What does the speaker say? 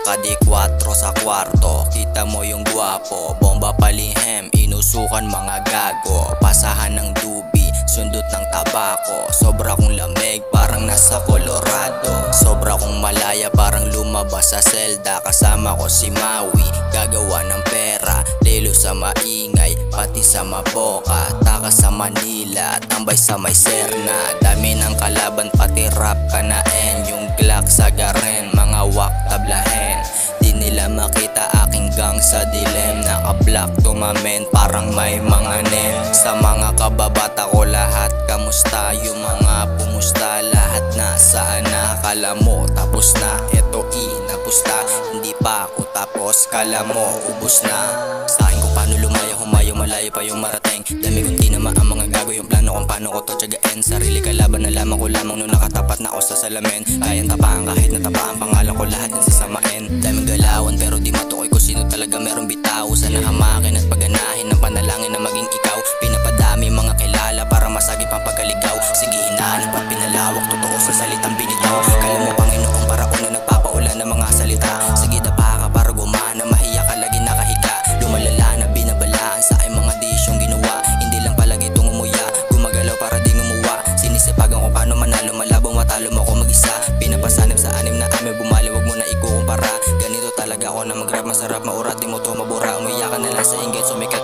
Naka-D4 sa kwarto, kita mo yung gwapo. Bomba palihim, inusukan mga gago. Pasahan ng dubi, sundot ng tabako. Sobra kong lamig, parang nasa Colorado. Sobra kong malaya, parang lumabas sa selda. Kasama ko si Maui, gagawa ng pera. Lelo sa maingay, pati sa maboka. Taka sa Manila, tambay sa may Serna. Dami ng kalaban, pati rap kanain. Yung Glock sa garen, mga wak tablahin. Di nila makita aking gang sa dilim. Naka-block tumamen, parang may mga nen. Sa mga kababata ko lahat, kamusta? Yung mga pumusta, lahat nasaan na? Kala mo tapos na, eto inapusta. Hindi pa ako tapos, kala mo ubos na. Sa akin kung paano lumaya, humayo, malayo pa yung marating. Dami kong tinama ang mga gago, yung plano kung paano ko to tiyagain. Sarili kalaban na lamang ko lamang nung nakatapat na ako sa salamin. Kayang tapaan kahit natapaan, pangalan ko lahat ng sasamain. Daming galawan pero di matukoy ko sino talaga merong bitaw. Sana hamakin at paganahin ng panalangin na maging ikaw. Pinapadami mga kilala para masagip ang pagkaligaw. Sige hinahanap at pinalawak, totoo sa salitang binitaw. Kala mo Panginoon paraon na nagpapaulan ng mga salita. Sige dapa ka para gumana, mahiya ka lagi nakahiga. Lumalala na binabalaan sa ay mga disyong ginawa. Hindi lang palagi itong umuya, gumagalaw para di ngumuha. Sinisipagan ko paano manalo, malabo matalo mo ako mag-isa. Pinapasanib sa anim na amin, bumali wag mo na ikukumpara. Ganito talaga ako na mag-rap, masarap maurat, di mo to mabura. Umiyakan na lang sa inggit, sumika